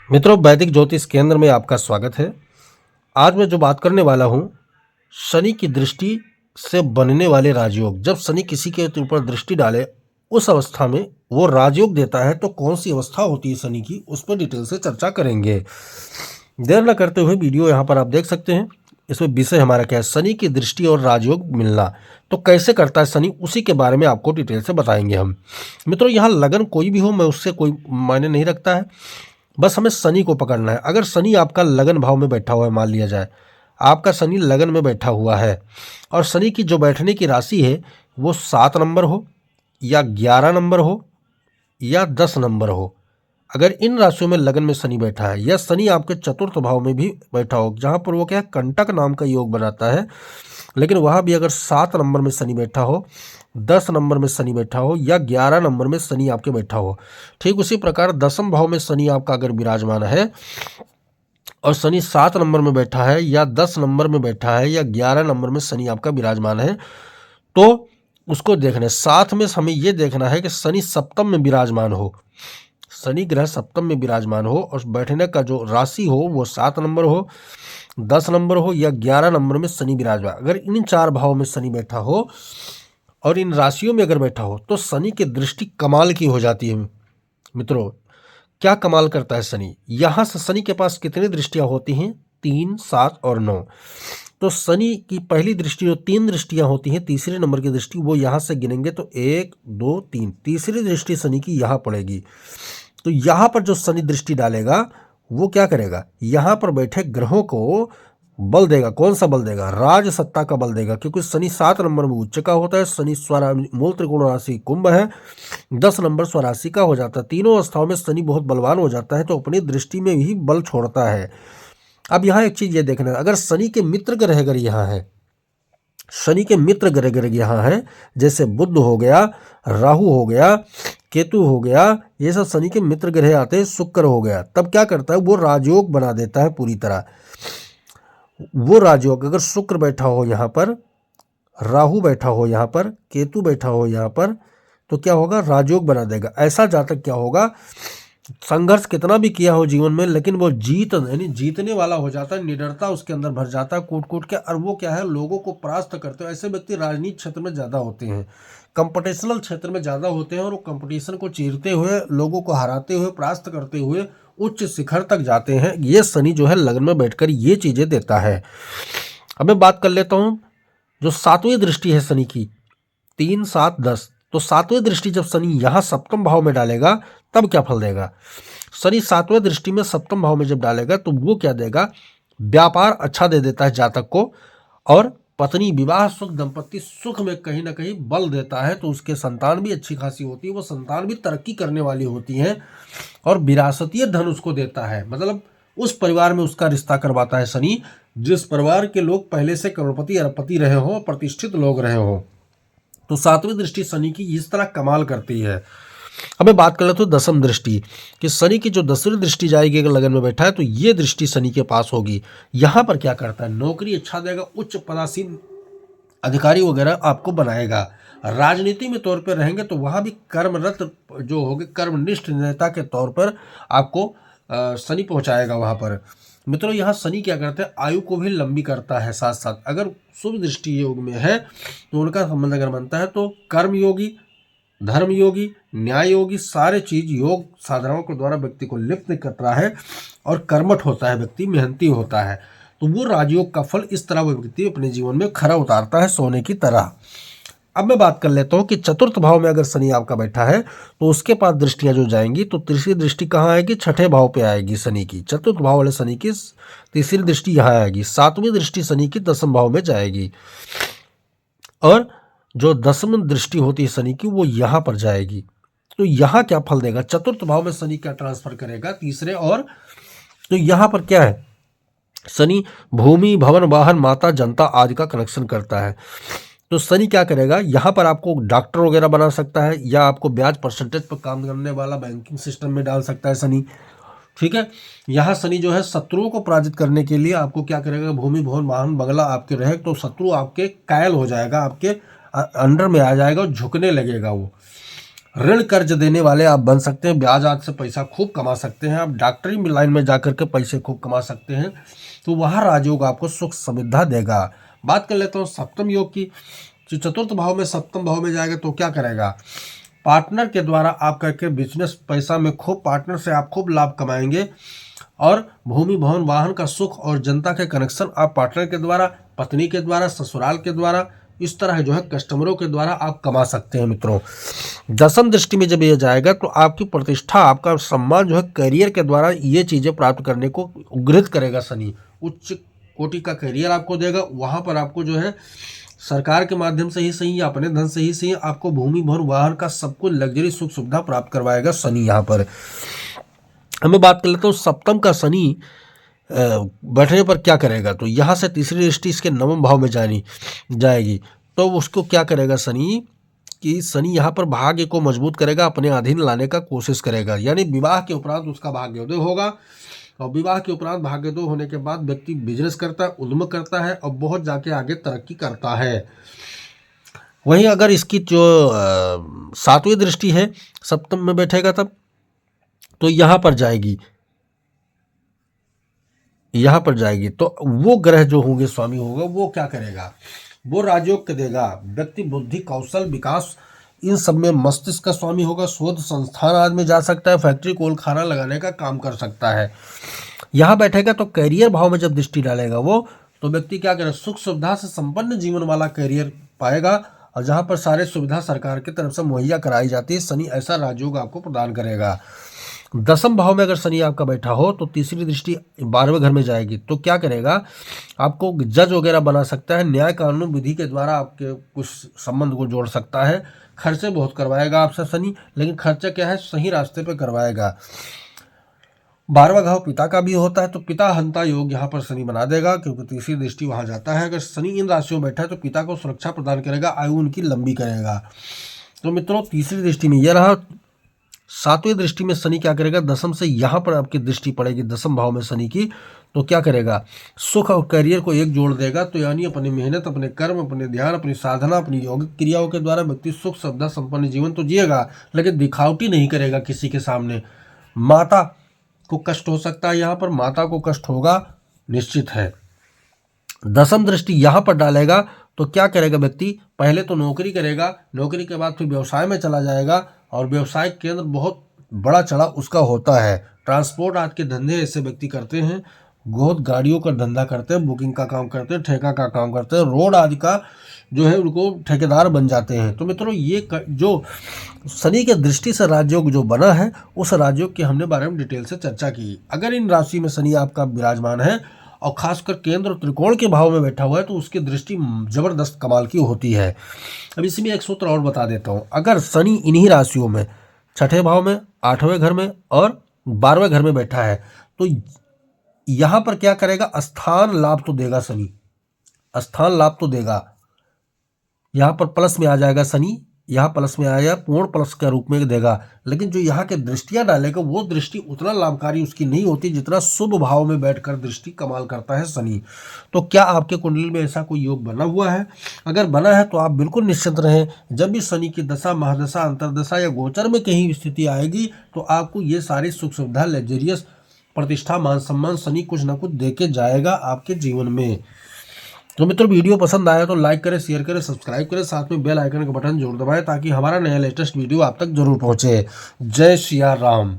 मित्रों, वैदिक ज्योतिष केंद्र में आपका स्वागत है। आज मैं जो बात करने वाला हूँ, शनि की दृष्टि से बनने वाले राजयोग। जब शनि किसी के ऊपर दृष्टि डाले, उस अवस्था में वो राजयोग देता है, तो कौन सी अवस्था होती है शनि की, उस पर डिटेल से चर्चा करेंगे। देर न करते हुए वीडियो यहाँ पर आप देख सकते हैं। इसमें विषय हमारा क्या है, शनि की दृष्टि और राजयोग मिलना। तो कैसे करता है शनि, उसी के बारे में आपको डिटेल से बताएंगे हम। मित्रों, यहाँ लगन कोई भी हो, मैं उससे कोई मायने नहीं रखता है, बस हमें शनि को पकड़ना है। अगर शनि आपका लगन भाव में बैठा हुआ है, मान लिया जाए आपका शनि लगन में बैठा हुआ है, और शनि की जो बैठने की राशि है वो 7 नंबर हो या 11 नंबर हो या 10 नंबर हो, अगर इन राशियों में लगन में शनि बैठा है, या शनि आपके चतुर्थ भाव में भी बैठा हो, जहां पर वो क्या है, कंटक नाम का योग बनाता है, लेकिन वहां भी अगर 7 नंबर में शनि बैठा हो, 10 नंबर में शनि बैठा हो या 11 नंबर में शनि आपके बैठा हो, ठीक उसी प्रकार 10वें भाव में शनि आपका अगर विराजमान है और शनि 7 नंबर में बैठा है या 10 नंबर में बैठा है या 11 नंबर में शनि आपका विराजमान है, तो उसको देखना है। साथ में हमें ये देखना है कि शनि सप्तम में विराजमान हो, शनि ग्रह सप्तम में विराजमान हो, और बैठने का जो राशि हो वो 7 नंबर हो, 10 नंबर हो या 11 नंबर में शनि विराजमान। अगर इन 4 भावों में शनि बैठा हो और इन राशियों में अगर बैठा हो, तो शनि की दृष्टि कमाल की हो जाती है। मित्रों, क्या कमाल करता है शनि। यहां से शनि के पास कितनी दृष्टियां होती हैं, 3, 7 और 9। तो शनि की पहली दृष्टि जो 3 दृष्टियां होती हैं, तीसरे नंबर की दृष्टि वो यहां से गिनेंगे तो 1, 2, 3, तीसरी दृष्टि शनि की यहां पड़ेगी। तो यहां पर जो शनि दृष्टि डालेगा वो क्या करेगा, यहां पर बैठे ग्रहों को बल देगा। कौन सा बल देगा, राज सत्ता का बल देगा, क्योंकि शनि 7 नंबर में उच्च का होता है। शनि मूल त्रिकोण राशि कुंभ है, 10 नंबर स्वराशि का हो जाता है। तीनों अवस्थाओं में शनि बहुत बलवान हो जाता है, तो अपनी दृष्टि में ही बल छोड़ता है। अब यहाँ एक चीज ये देखना है, अगर शनि के मित्र ग्रह अगर यहाँ है, शनि के मित्र ग्रह अगर यहाँ है, जैसे बुध हो गया, राहु हो गया, केतु हो गया, ये सब शनि के मित्र ग्रह आते हैं, शुक्र हो गया, तब क्या करता है वो राजयोग बना देता है पूरी तरह। वो राजयोग अगर शुक्र बैठा हो यहाँ पर, राहु बैठा हो यहाँ पर, केतु बैठा हो यहाँ पर, तो क्या होगा, राजयोग बना देगा। ऐसा जातक क्या होगा, संघर्ष कितना भी किया हो जीवन में, लेकिन वो यानी जीतने वाला हो जाता है, निडरता उसके अंदर भर जाता है कूट कूट के, और वो क्या है, लोगों को परास्त करते हैं। ऐसे व्यक्ति राजनीति क्षेत्र में ज़्यादा होते हैं, कंपटिशनल क्षेत्र में ज़्यादा होते हैं, और वो कंपटीशन को चीरते हुए, लोगों को हराते हुए, परास्त करते हुए उच्च शिखर तक जाते हैं। ये शनि जो है लग्न में बैठकर ये चीज़ें देता है। अब मैं बात कर लेता हूँ जो 7वीं दृष्टि है शनि की, 3, 7, 10। तो 7वीं दृष्टि जब शनि यहाँ सप्तम भाव में डालेगा, तब क्या फल देगा। शनि 7वें दृष्टि में सप्तम भाव में जब डालेगा, तो वो क्या देगा, व्यापार अच्छा दे देता है जातक को, और पत्नी विवाह सुख, दंपत्ति सुख में कहीं ना कहीं बल देता है। तो उसके संतान भी अच्छी खासी होती है, वो संतान भी तरक्की करने वाली होती है, और विरासतीय धन उसको देता है। मतलब उस परिवार में उसका रिश्ता करवाता है शनि, जिस परिवार के लोग पहले से करोड़पति अरबपति रहे हों, प्रतिष्ठित लोग रहे हों। तो 7वीं दृष्टि शनि की इस तरह कमाल करती है। अब मैं बात कर लेता हूँ 10वीं दृष्टि, कि शनि की जो 10वीं दृष्टि जाएगी अगर लगन में बैठा है, तो ये दृष्टि शनि के पास होगी। यहाँ पर क्या करता है, नौकरी अच्छा देगा, उच्च पदासीन अधिकारी वगैरह आपको बनाएगा। राजनीति में तौर पर रहेंगे तो वहाँ भी कर्मरत जो होंगे, कर्मनिष्ठ नेता के तौर पर आपको शनि पहुँचाएगा वहाँ पर। मित्रों, यहाँ शनि क्या करते हैं, आयु को भी लंबी करता है। साथ साथ अगर शुभ दृष्टि योग में है, तो उनका संबंध अगर बनता है, तो कर्म योगी, धर्म योगी, न्याय योगी, सारे चीज योग साधनाओं के द्वारा व्यक्ति को लिप्त करता है, और कर्मठ होता है व्यक्ति, मेहनती होता है। तो वो राजयोग का फल इस तरह वो व्यक्ति अपने जीवन में खरा उतारता है, सोने की तरह। अब मैं बात कर लेता हूँ कि चतुर्थ भाव में अगर शनि आपका बैठा है, तो उसके पास दृष्टियां जो जाएंगी, तो तीसरी दृष्टि कहाँ आएगी, 6ठे भाव पे आएगी शनि की। चतुर्थ भाव वाले शनि की तीसरी दृष्टि यहाँ आएगी। 7वीं दृष्टि शनि की 10वें भाव में जाएगी, और जो 10वीं दृष्टि होती है शनि की, वो यहाँ पर जाएगी। तो यहाँ क्या फल देगा, चतुर्थ भाव में शनि क्या ट्रांसफर करेगा, तीसरे। और तो यहाँ पर क्या है, शनि भूमि, भवन, वाहन, माता, जनता आदि का कनेक्शन करता है। तो शनि क्या करेगा, यहाँ पर आपको डॉक्टर वगैरह बना सकता है, या आपको ब्याज परसेंटेज पर काम करने वाला बैंकिंग सिस्टम में डाल सकता है शनि। ठीक है, यहाँ शनि जो है शत्रुओं को पराजित करने के लिए आपको क्या करेगा, भूमि, भवन, वाहन, बंगला आपके रहे, तो शत्रु आपके कायल हो जाएगा, आपके अंडर में आ जाएगा और झुकने लगेगा वो। ऋण कर्ज देने वाले आप बन सकते हैं, ब्याज आज से पैसा खूब कमा सकते हैं, आप डॉक्टरी लाइन में जाकर के पैसे खूब कमा सकते हैं। तो वह राजयोग आपको सुख समृद्धा देगा। बात कर लेता हूँ सप्तम योग की। जो चतुर्थ भाव में सप्तम भाव में जाएगा तो क्या करेगा, पार्टनर के द्वारा आप करके बिजनेस पैसा में खूब, पार्टनर से आप खूब लाभ कमाएंगे। और भूमि भवन वाहन का सुख और जनता के कनेक्शन आप पार्टनर के द्वारा, पत्नी के द्वारा, ससुराल के द्वारा, इस तरह जो है कस्टमरों के द्वारा आप कमा सकते हैं मित्रों। दसम दृष्टि में जब ये जाएगा तो आपकी प्रतिष्ठा, आपका सम्मान जो है करियर के द्वारा ये चीज़ें प्राप्त करने को उद्गृहित करेगा शनि। उच्च कोटि का करियर आपको देगा, वहाँ पर आपको जो है सरकार के माध्यम से ही सही या अपने धन से ही सही आपको भूमि भवन वाहन का सब कुछ लग्जरी सुख सुविधा प्राप्त करवाएगा शनि। यहाँ पर हमें बात कर लेते हैं सप्तम का शनि बैठने पर क्या करेगा। तो यहाँ से तीसरी दृष्टि इसके नवम भाव में जाएगी। तो उसको क्या करेगा शनि, कि शनि यहाँ पर भाग्य को मजबूत करेगा, अपने अधीन लाने का कोशिश करेगा। यानी विवाह के उपरांत उसका भाग्योदय होगा, और विवाह के उपरांत भाग्योदय होने के बाद व्यक्ति बिजनेस करता है, उद्यम करता है और बहुत जाके आगे तरक्की करता है। वहीं अगर इसकी जो सातवीं दृष्टि है सप्तम में बैठेगा तब, तो यहाँ पर जाएगी, यहाँ पर जाएगी। तो वो ग्रह जो होंगे स्वामी होगा, वो क्या करेगा, वो राजयोग के देगा। व्यक्ति बुद्धि, कौशल, विकास, इन सब में मस्तिष्क का स्वामी होगा। शोध संस्थान आदि में जा सकता है, फैक्ट्री कोल खाना लगाने का काम कर सकता है। यहाँ बैठेगा तो कैरियर भाव में जब दृष्टि डालेगा वो, तो व्यक्ति क्या करेगा, सुख सुविधा से संपन्न जीवन वाला कैरियर पाएगा। और जहाँ पर सारे सुविधा सरकार की तरफ से मुहैया कराई जाती है, शनि ऐसा राजयोग आपको प्रदान करेगा। दसम भाव में अगर शनि आपका बैठा हो तो तीसरी दृष्टि 12वें घर में जाएगी। तो क्या करेगा, आपको जज वगैरह बना सकता है, न्याय कानून विधि के द्वारा आपके कुछ संबंध को जोड़ सकता है। खर्चे बहुत करवाएगा आपसे शनि, लेकिन खर्चा क्या है, सही रास्ते पे करवाएगा। 12वां घाव पिता का भी होता है, तो पिता हंता योग यहाँ पर शनि बना देगा, क्योंकि तीसरी दृष्टि वहां जाता है। अगर शनि इन राशियों में बैठा है तो पिता को सुरक्षा प्रदान करेगा, आयु उनकी लंबी करेगा। तो मित्रों तीसरी दृष्टि में यह रहा। सातवीं दृष्टि में शनि क्या करेगा, दसम से यहाँ पर आपकी दृष्टि पड़ेगी दसम भाव में शनि की, तो क्या करेगा, सुख और करियर को एक जोड़ देगा। तो यानी अपनी मेहनत, अपने कर्म, अपने ध्यान, अपनी साधना, अपनी योगिक क्रियाओं के द्वारा व्यक्ति सुख सुविधा संपन्न जीवन तो जिएगा, लेकिन दिखावटी नहीं करेगा किसी के सामने। माता को कष्ट हो सकता है, यहाँ पर माता को कष्ट होगा निश्चित है। दसम दृष्टि यहाँ पर डालेगा तो क्या करेगा व्यक्ति, पहले तो नौकरी करेगा, नौकरी के बाद फिर व्यवसाय में चला जाएगा, और व्यवसाय केंद्र बहुत बड़ा चढ़ा उसका होता है। ट्रांसपोर्ट आज के धंधे ऐसे व्यक्ति करते हैं, बहुत गाड़ियों का धंधा करते हैं, बुकिंग का काम करते हैं, ठेका का काम करते हैं, रोड आदि का जो है उनको ठेकेदार बन जाते हैं। तो मित्रों ये जो शनि के दृष्टि से राजयोग जो बना है, उस राजयोग के हमने बारे में डिटेल से चर्चा की। अगर इन राशि में शनि आपका विराजमान है और खासकर केंद्र त्रिकोण के भाव में बैठा हुआ है, तो उसकी दृष्टि जबरदस्त कमाल की होती है। अब इसमें एक सूत्र और बता देता हूँ। अगर शनि इन्हीं राशियों में छठे भाव में, 8वें घर में और 12वें घर में बैठा है, तो यहाँ पर क्या करेगा, स्थान लाभ तो देगा शनि, स्थान लाभ तो देगा। यहाँ पर प्लस में आ जाएगा शनि, यहाँ प्लस में आया, पूर्ण प्लस के रूप में देगा। लेकिन जो यहाँ के दृष्टियां डालेगा वो दृष्टि उतना लाभकारी उसकी नहीं होती जितना शुभ भाव में बैठकर दृष्टि कमाल करता है शनि। तो क्या आपके कुंडली में ऐसा कोई योग बना हुआ है? अगर बना है तो आप बिल्कुल निश्चिंत रहें। जब भी शनि की दशा, महादशा, अंतरदशा या गोचर में कहीं स्थिति आएगी तो आपको ये सारी सुख सुविधा, लग्जरियस, प्रतिष्ठा, मान सम्मान शनि कुछ ना कुछ दे के जाएगा आपके जीवन में। तो मित्रों वीडियो पसंद आया तो लाइक करें, शेयर करें, सब्सक्राइब करें, साथ में बेल आइकन का बटन जरूर दबाएं ताकि हमारा नया लेटेस्ट वीडियो आप तक जरूर पहुंचे। जय सिया राम।